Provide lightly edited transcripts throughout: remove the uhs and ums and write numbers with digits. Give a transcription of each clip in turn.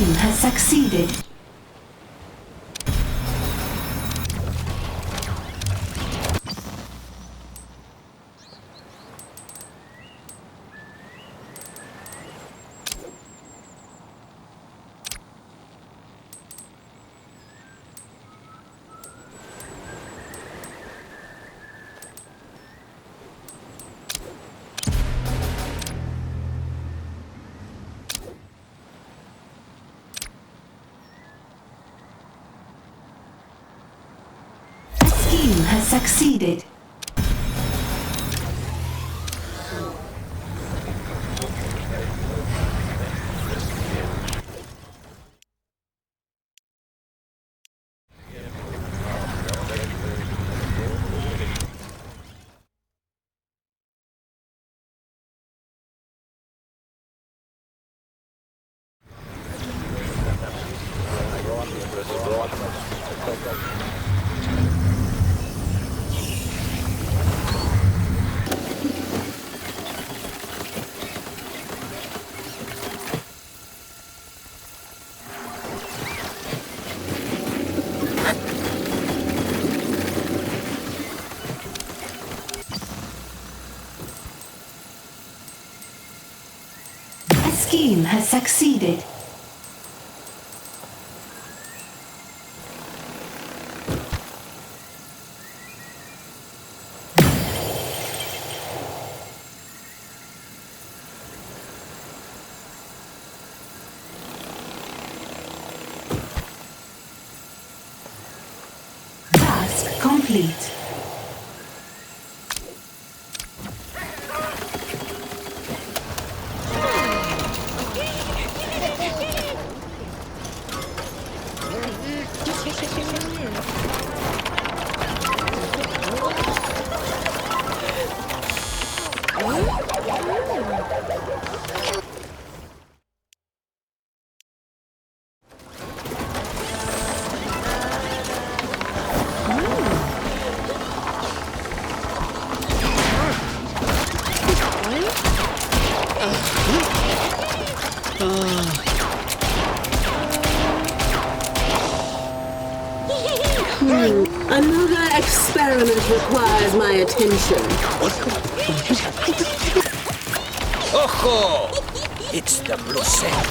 scheme has succeeded. Has succeeded. Scheme has succeeded. Task complete. Another experiment requires my attention. Ojo! It's the blue scent.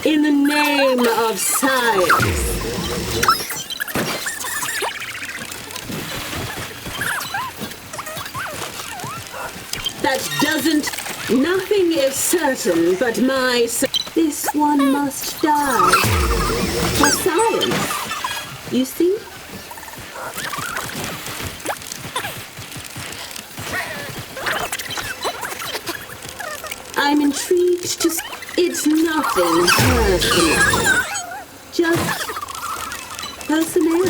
In the name of science. That doesn't... Nothing is certain but my... This one must die. For science. You see? I'm intrigued to... It's nothing personal. Just personnel.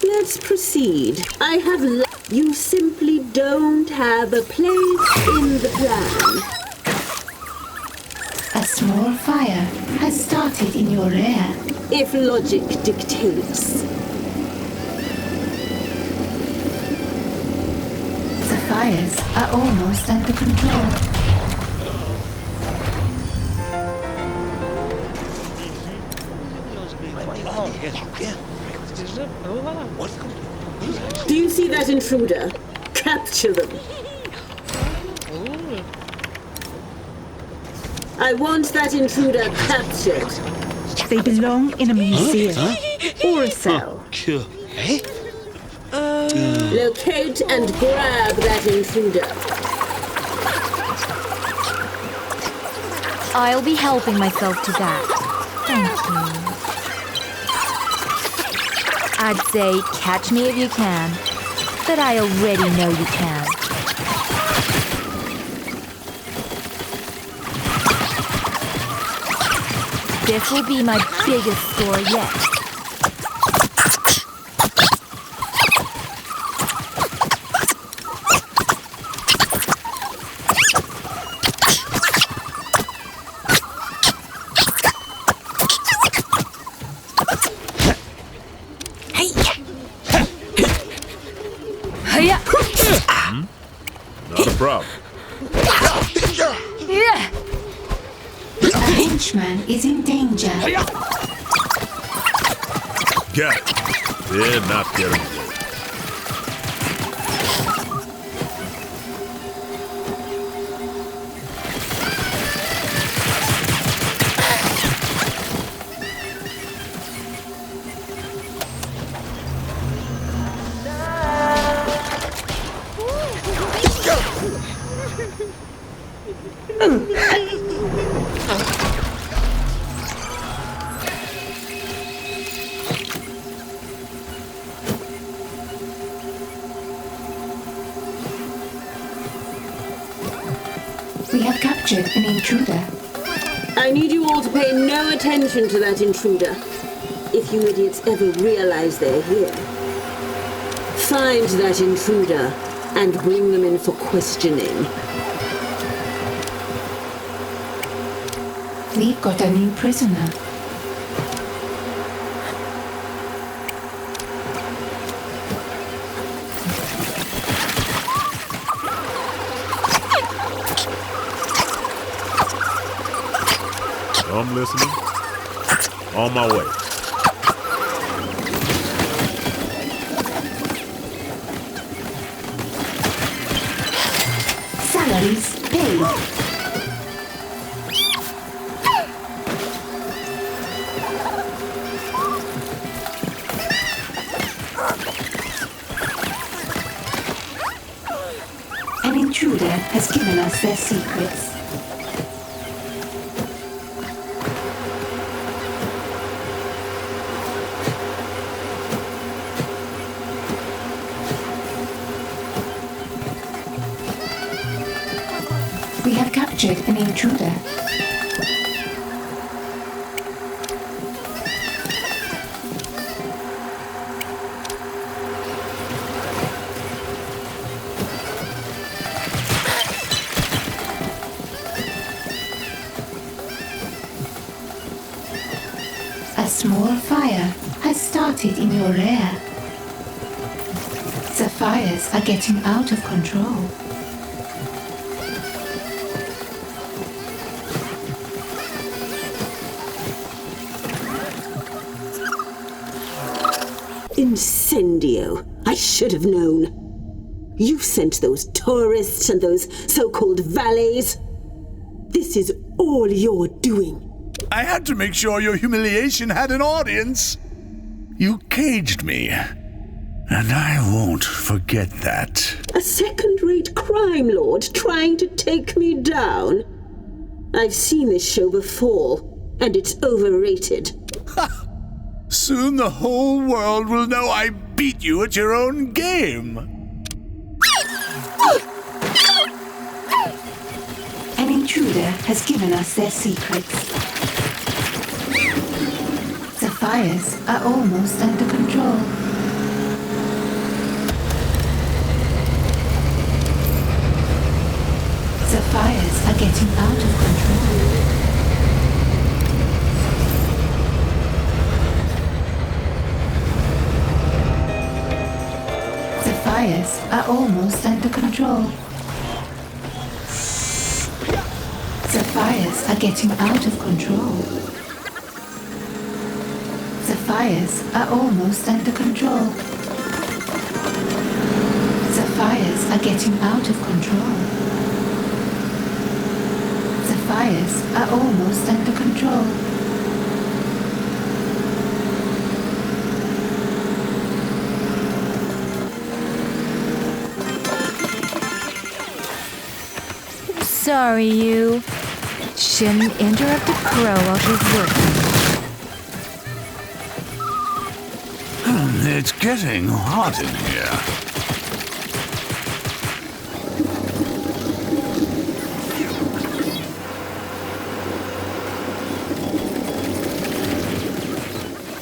Let's proceed. I have... You simply don't have a place in the plan. A small fire has started in your rear. If logic dictates. The fires are almost under control. Do you see that intruder? Capture them. I want that intruder captured. They belong in a museum or a cell. Locate and grab that intruder. I'll be helping myself to that. Thank you. I'd say catch me if you can, but I already know you can. This will be my biggest score yet. Hiya! Not a problem. Yeah! A henchman is in danger. Got it. They're not getting away. We have captured an intruder. I need you all to pay no attention to that intruder. If you idiots ever realize they're here, find that intruder and bring them in for questioning. We've got a new prisoner. I'm listening. On my way. Salaries paid. An intruder has given us their secrets. We have captured an intruder. A small fire has started in your lair. The fires are getting out of control. Incendio. I should have known. You sent those tourists and those so-called valets. This is all you're doing. I had to make sure your humiliation had an audience. You caged me. And I won't forget that. A second-rate crime lord trying to take me down. I've seen this show before, and it's overrated. Soon the whole world will know I beat you at your own game. An intruder has given us their secrets. The fires are almost under control. The fires are getting out of control. The fires are almost under control. The fires are getting out of control. The fires are almost under control. The fires are getting out of control. The fires are almost under control. Sorry, you. Shouldn't interrupt a crow while she's working. It's getting hot in here.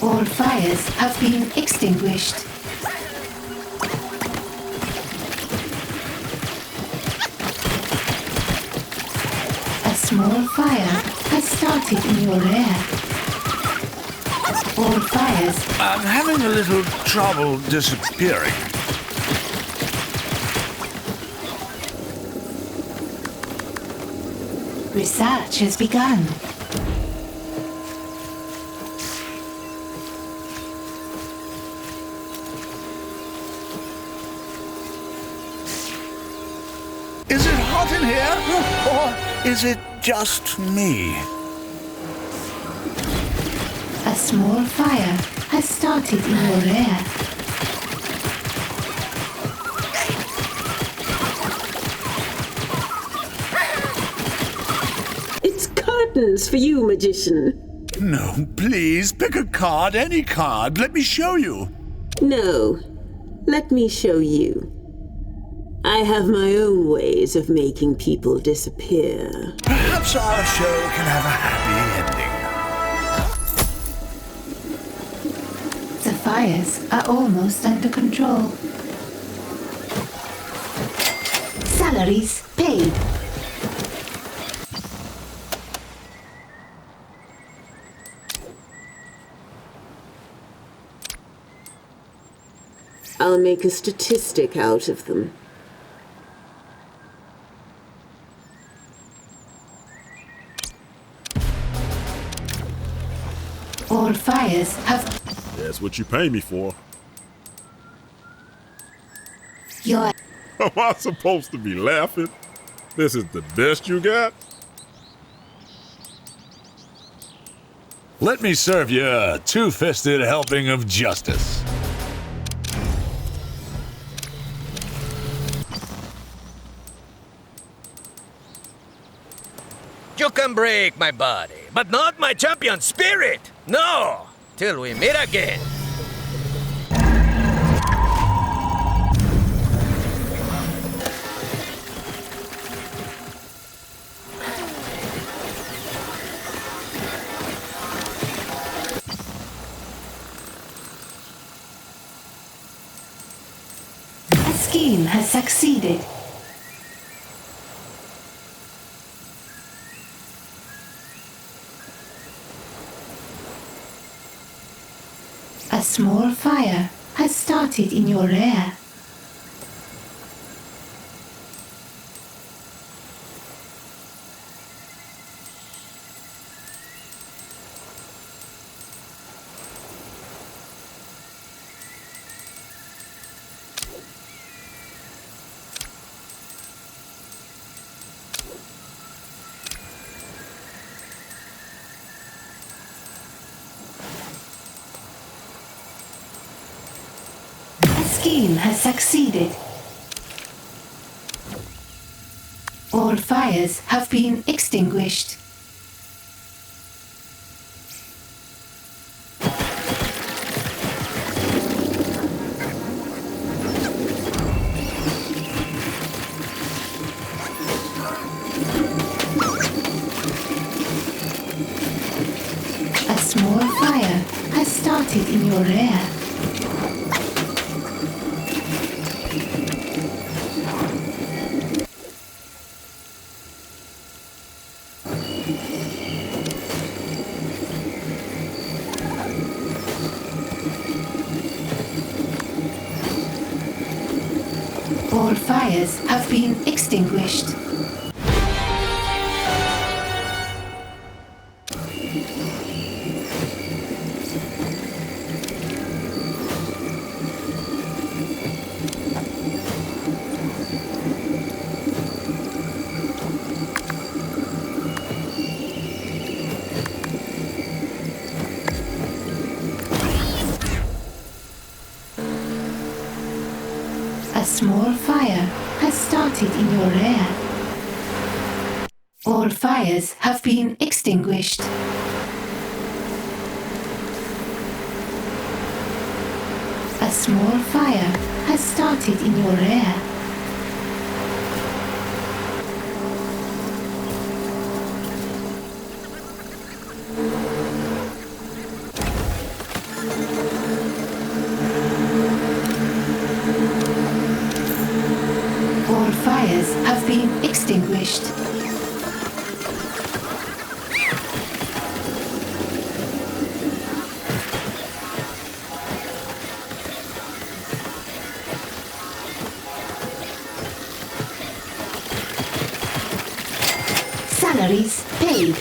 All fires have been extinguished. A small fire has started in your rear. All fires. I'm having a little trouble disappearing. Research has begun. Is it hot in here? Or is it just me? A small fire has started in your rear. It's curtains for you, magician. No, please, pick a card, any card. Let me show you. No, let me show you. I have my own ways of making people disappear. Perhaps our show can have a happy ending. The fires are almost under control. Salaries paid. I'll make a statistic out of them. All fires have. That's what you pay me for. Your Am I supposed to be laughing? This is the best you got? Let me serve you a two-fisted helping of justice. You can break my body, but not my champion spirit! No! Till we meet again! a scheme has succeeded. A small fire has started in your rear. A scheme has succeeded. All fires have been extinguished. A small fire has started in your rear. All fires have been extinguished. A small fire has started in your rear. All fires have been extinguished. A small fire has started in your rear. All fires have been extinguished. Salaries paid.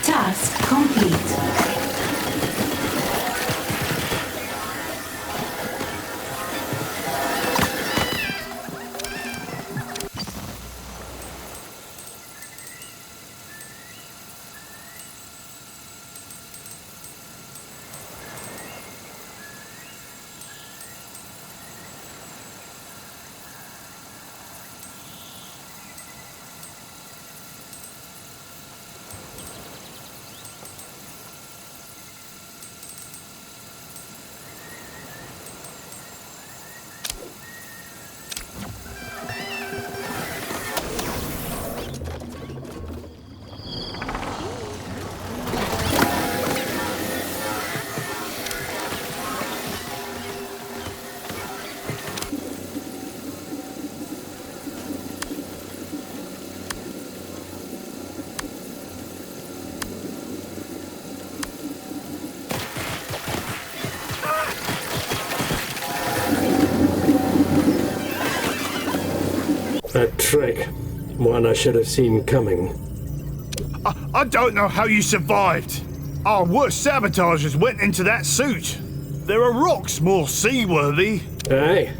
Task complete. That trick. One I should have seen coming. I don't know how you survived. Our worst sabotagers went into that suit. There are rocks more seaworthy. Aye,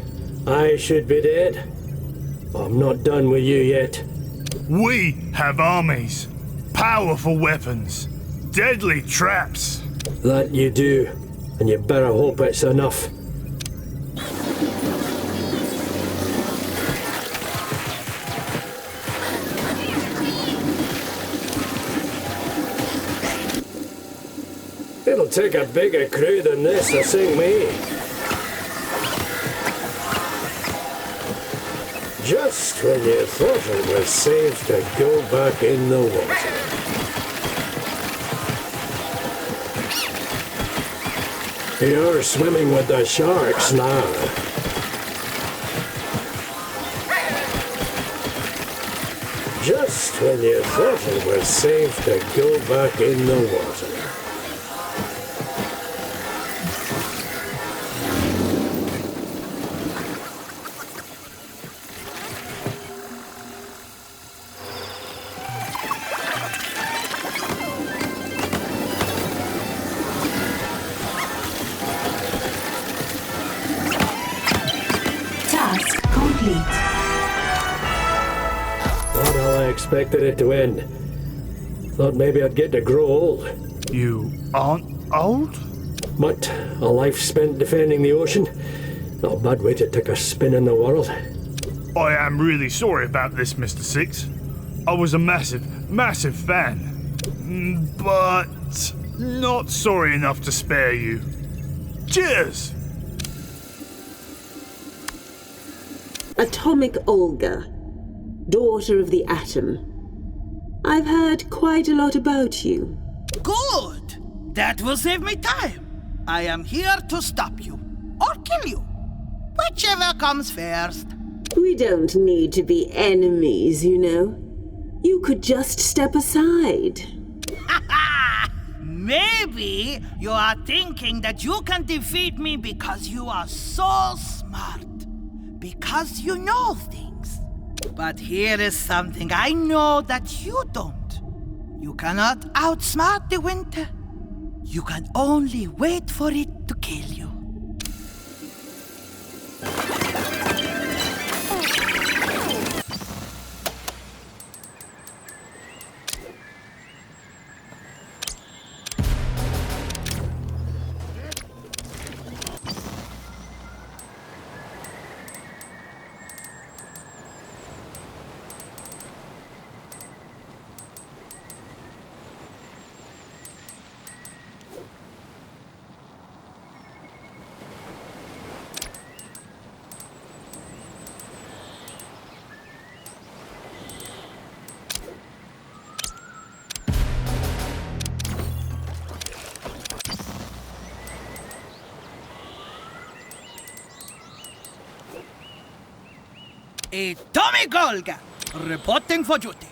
I should be dead. I'm not done with you yet. We have armies, powerful weapons, deadly traps. That you do, and you better hope it's enough. It'll take a bigger crew than this to sink me. Just when you thought it was safe to go back in the water. You're swimming with the sharks now. Just when you thought it was safe to go back in the water. Task complete. Not how I expected it to end. Thought maybe I'd get to grow old. You aren't old? But a life spent defending the ocean? Not a bad way to take a spin in the world. I am really sorry about this, Mr. Six. I was a massive fan. But not sorry enough to spare you. Cheers! Atomic Olga, daughter of the atom. I've heard quite a lot about you. Good! That will save me time. I am here to stop you. Or kill you. Whichever comes first. We don't need to be enemies, you know. You could just step aside. Maybe you are thinking that you can defeat me because you are so smart. Because you know things. But here is something I know that you don't. You cannot outsmart the winter. You can only wait for it to kill you. a Tommy Golga, reporting for duty.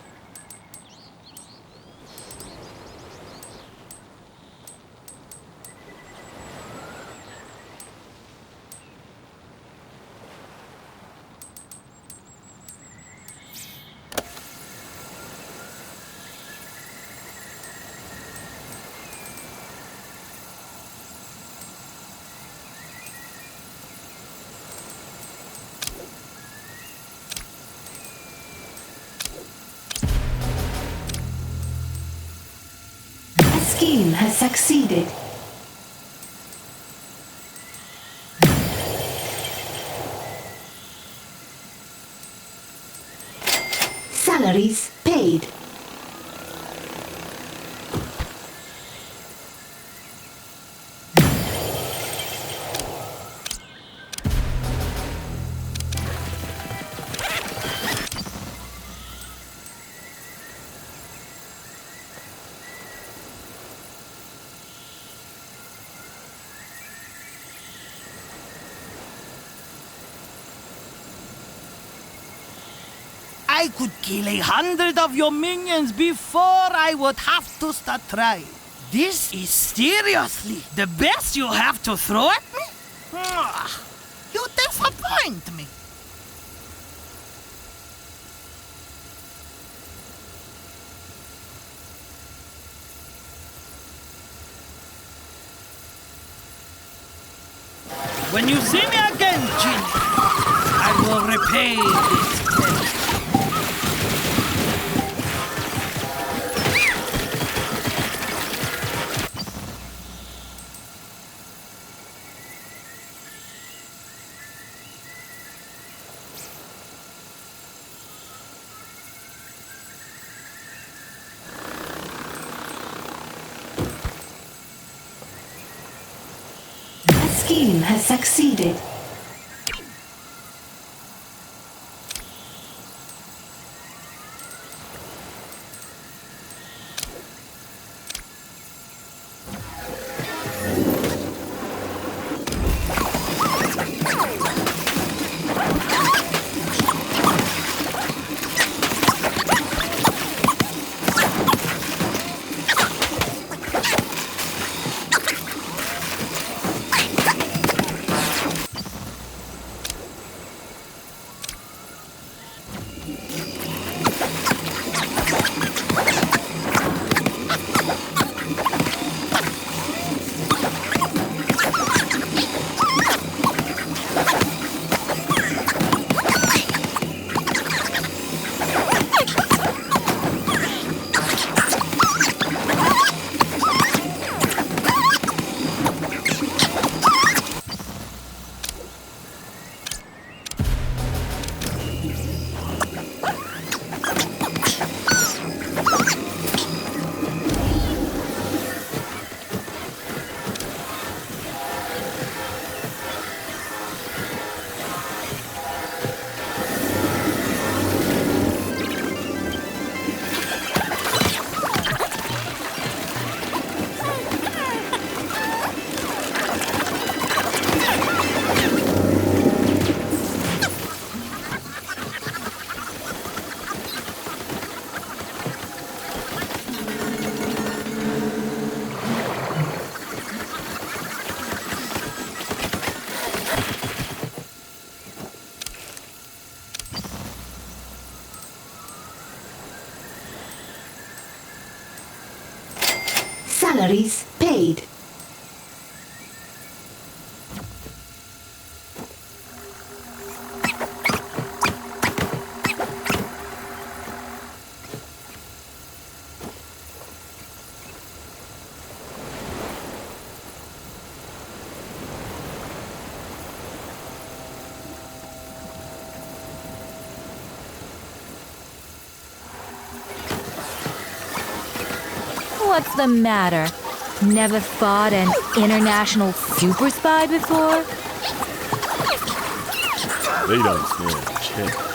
Scheme has succeeded. Salaries paid. I could kill 100 of your minions before I would have to start trying. This is seriously the best you have to throw at me? You disappoint me. When you see me again, Jin, I will repay this debt. Scheme has succeeded. Salaries paid. What's the matter? Never fought an international super spy before? They don't stand a chance.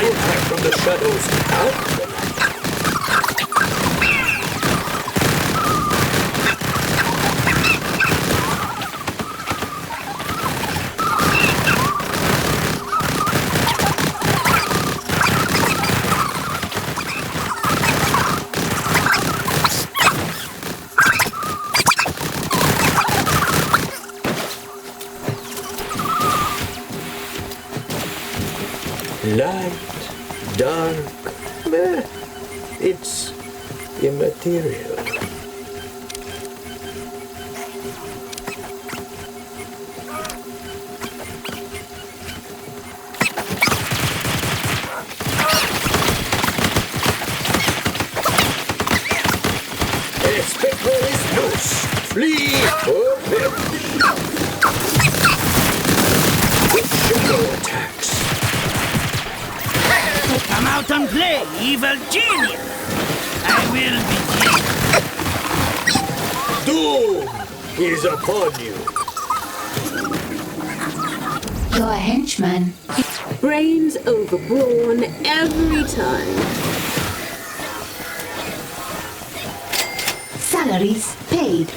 I attack from the shadows now. Light, dark, it's immaterial. A spectre is loose. Flee or perish. With shadow attacks. Come out and play, evil genius! I will begin. Doom is upon you. Your henchman. Brains over brawn every time. Salaries paid.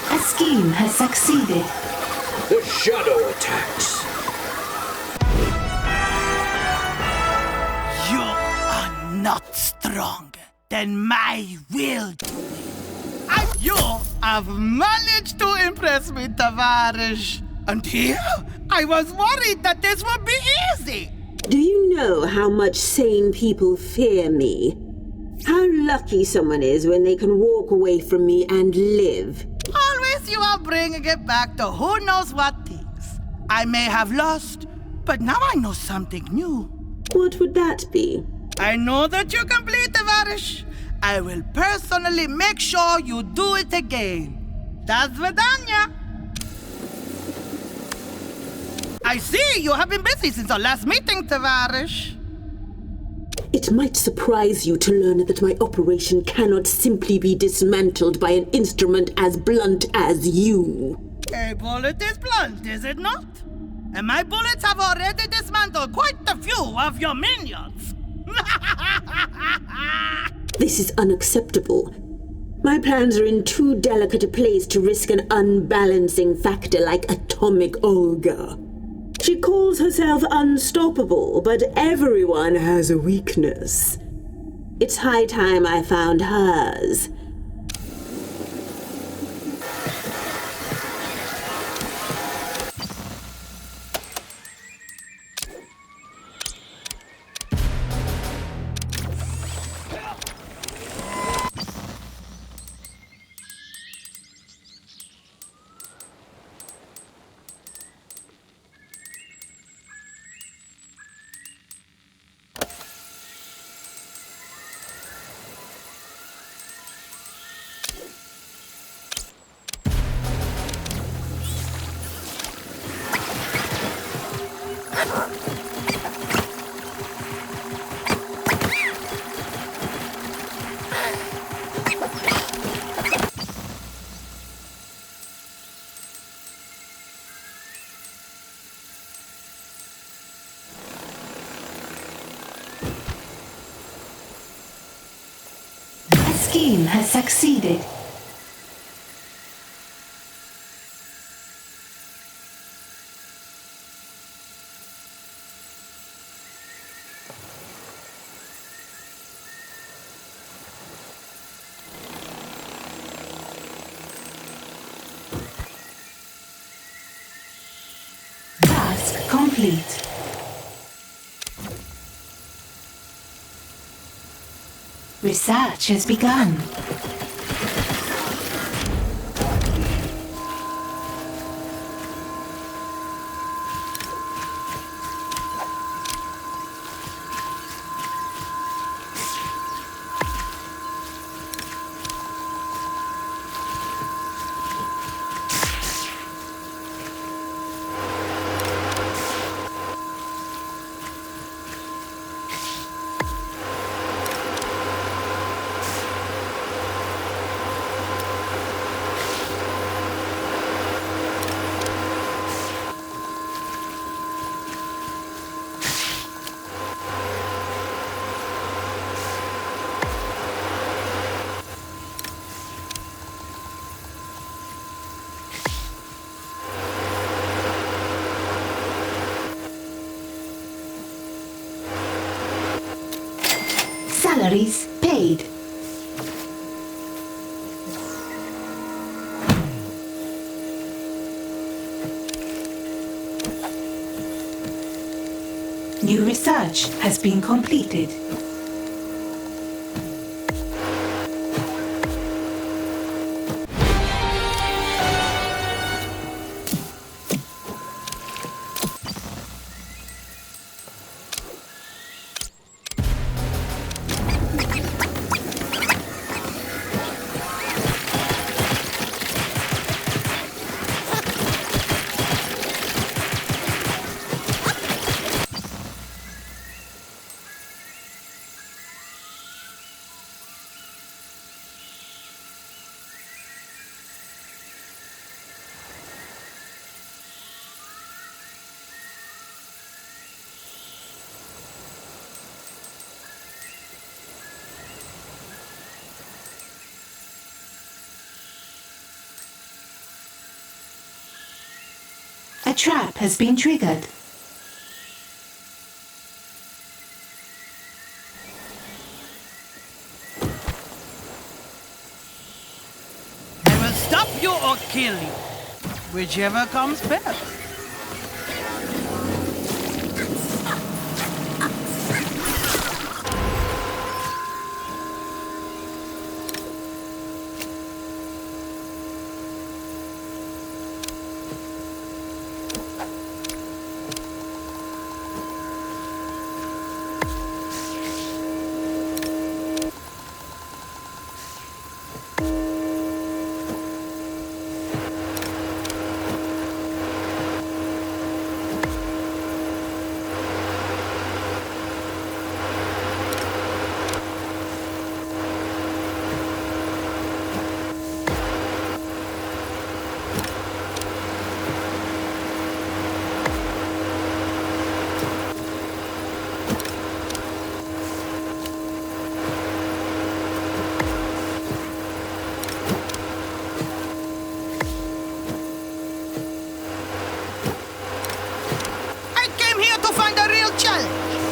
A scheme has succeeded. The shadow attacks. You are not strong. Then my will do it. And you have managed to impress me, Tavarish. Until I was worried that this would be easy. Do you know how much sane people fear me? How lucky someone is when they can walk away from me and live. Always you are bringing it back to who knows what things. I may have lost, but now I know something new. What would that be? I know that you complete, Tavarish. I will personally make sure you do it again. Das Vidanya. I see you have been busy since our last meeting, Tavarish. It might surprise you to learn that my operation cannot simply be dismantled by an instrument as blunt as you. A bullet is blunt, is it not? And my bullets have already dismantled quite a few of your minions. This is unacceptable. My plans are in too delicate a place to risk an unbalancing factor like atomic Olga. She calls herself unstoppable, but everyone has a weakness. It's high time I found hers. Scheme has succeeded. complete. Research has begun. Salaries paid. New research has been completed. A trap has been triggered. I will stop you or kill you, whichever comes first.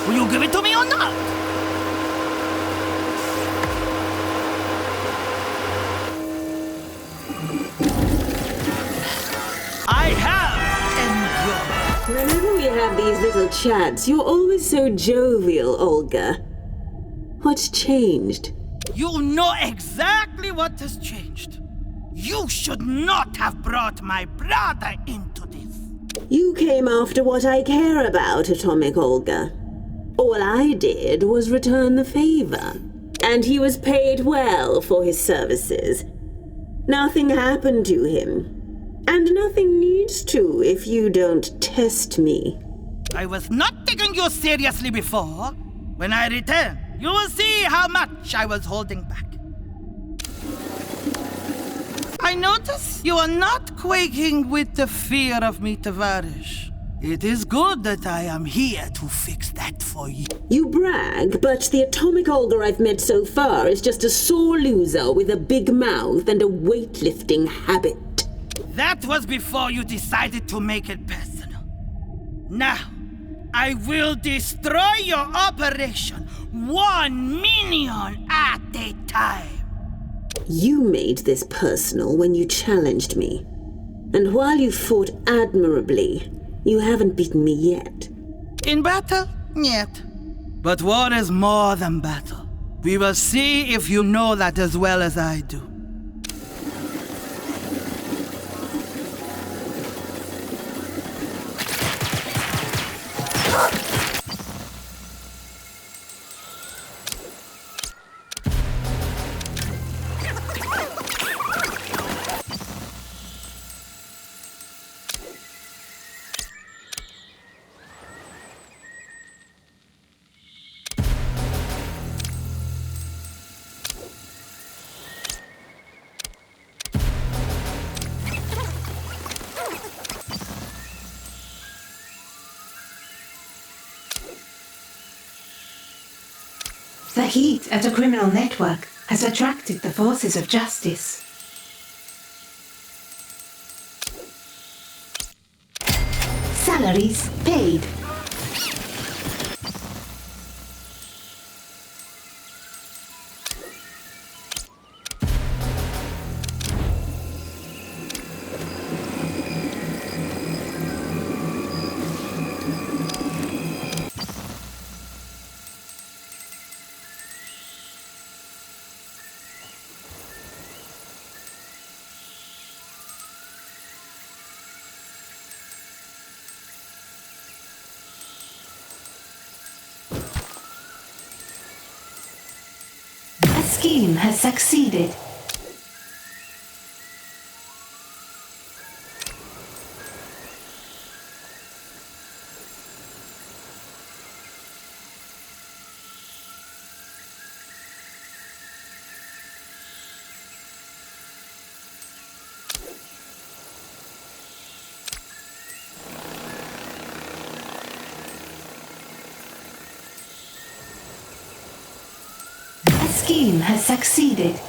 Will you give it to me or not? I have enjoyed. Whenever we have these little chats, you're always so jovial, Olga. What's changed? You know exactly what has changed. You should not have brought my brother into this. You came after what I care about, Atomic Olga. All I did was return the favor, and he was paid well for his services. Nothing happened to him, and nothing needs to if you don't test me. I was not taking you seriously before. When I return, you will see how much I was holding back. I notice you are not quaking with the fear of me, Tavarish. It is good that I am here to fix that for you. You brag, but the Atomic Olga I've met so far is just a sore loser with a big mouth and a weightlifting habit. That was before you decided to make it personal. Now, I will destroy your operation 1 minion at a time. You made this personal when you challenged me. And while you fought admirably, You haven't beaten me yet. In battle? Yet. But war is more than battle. We will see if you know that as well as I do. The heat at a criminal network has attracted the forces of justice. Salaries paid. A scheme has succeeded. A scheme has succeeded.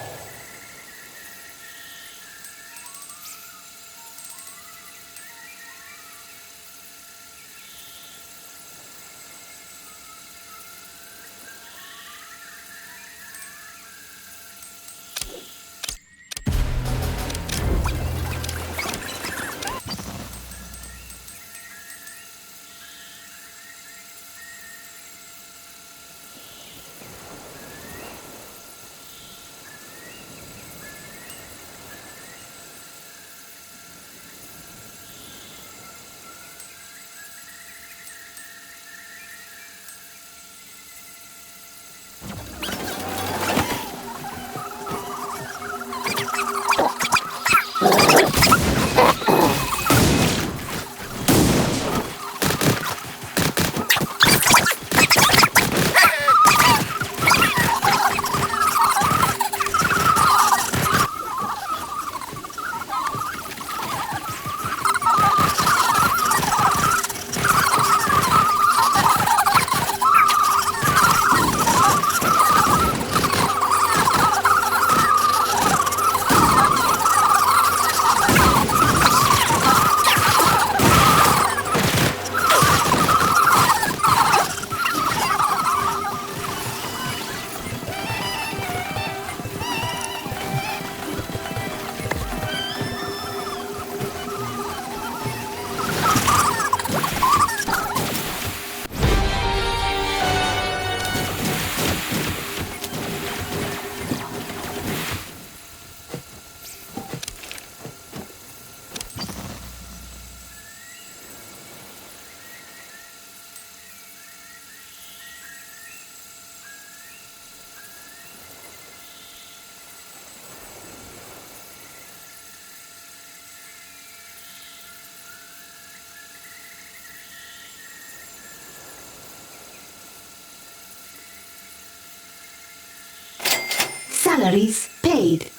Salaries paid.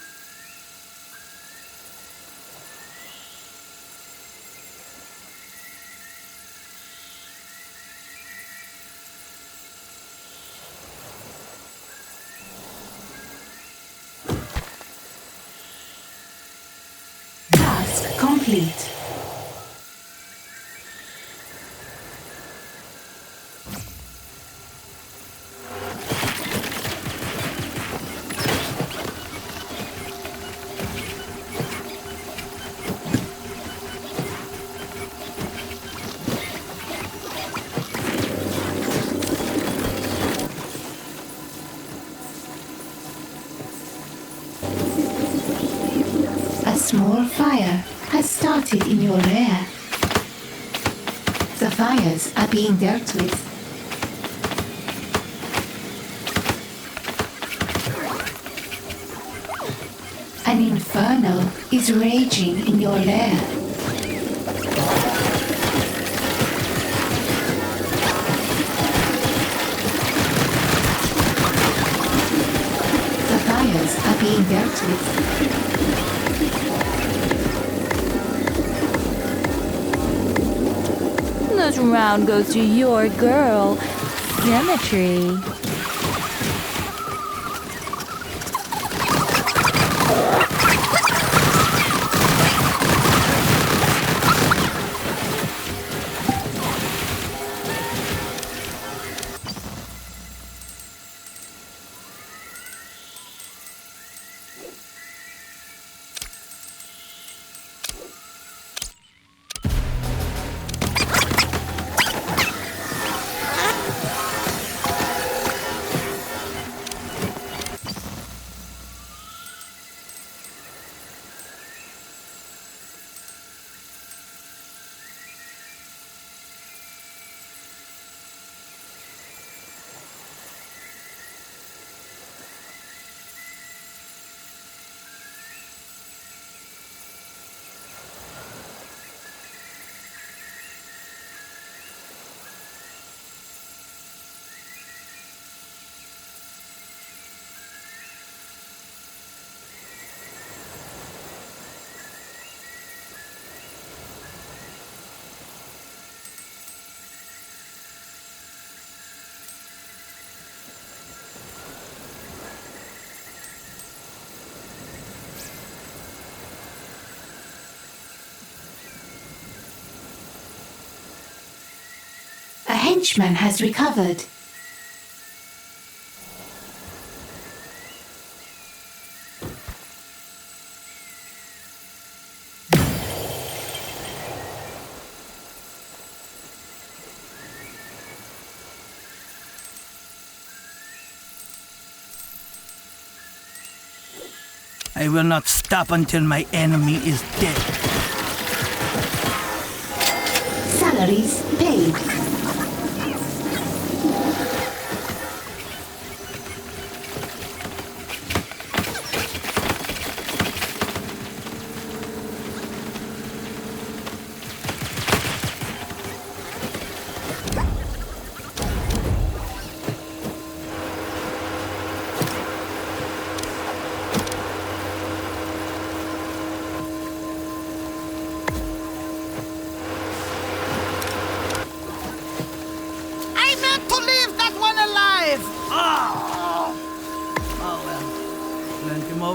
Task complete. small fire has started in your lair. The fires are being dealt with. An inferno is raging in your lair. The fires are being dealt with. This round goes to your girl, Symmetry. A henchman has recovered. I will not stop until my enemy is dead. Salaries paid.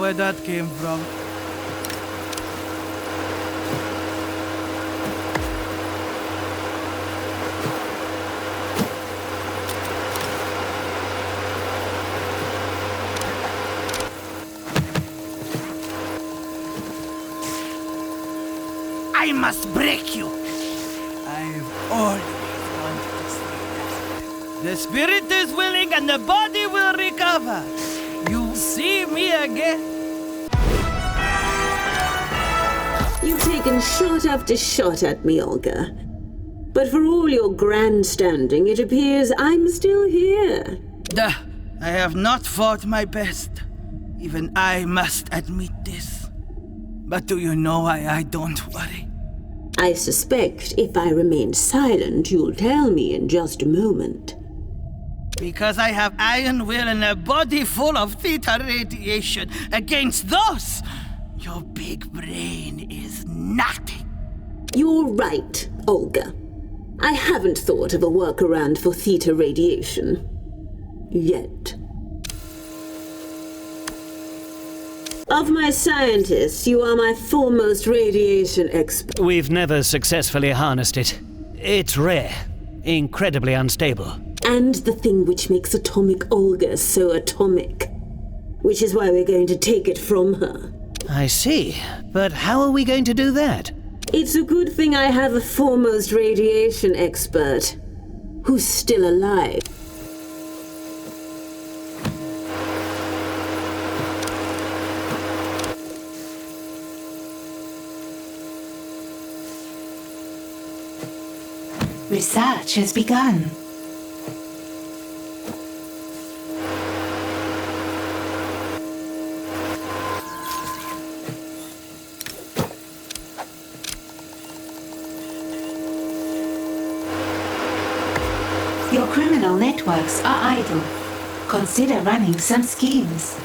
Where that came from. I must break you. I've always wanted to say that. The spirit is willing and the body will recover. You'll see me again. You've taken shot after shot at me, Olga. But for all your grandstanding, it appears I'm still here. Duh, I have not fought my best. Even I must admit this. But do you know why I don't worry? I suspect if I remain silent, you'll tell me in just a moment. Because I have iron will and a body full of theta radiation. Against those, your big brain is nothing. You're right, Olga. I haven't thought of a workaround for theta radiation. Yet. Of my scientists, you are my foremost radiation expert. We've never successfully harnessed it. It's rare, incredibly unstable. And the thing which makes Atomic Olga so atomic. Which is why we're going to take it from her. I see. But how are we going to do that? It's a good thing I have a foremost radiation expert. Who's still alive. Research has begun. Your criminal networks are idle. Consider running some schemes.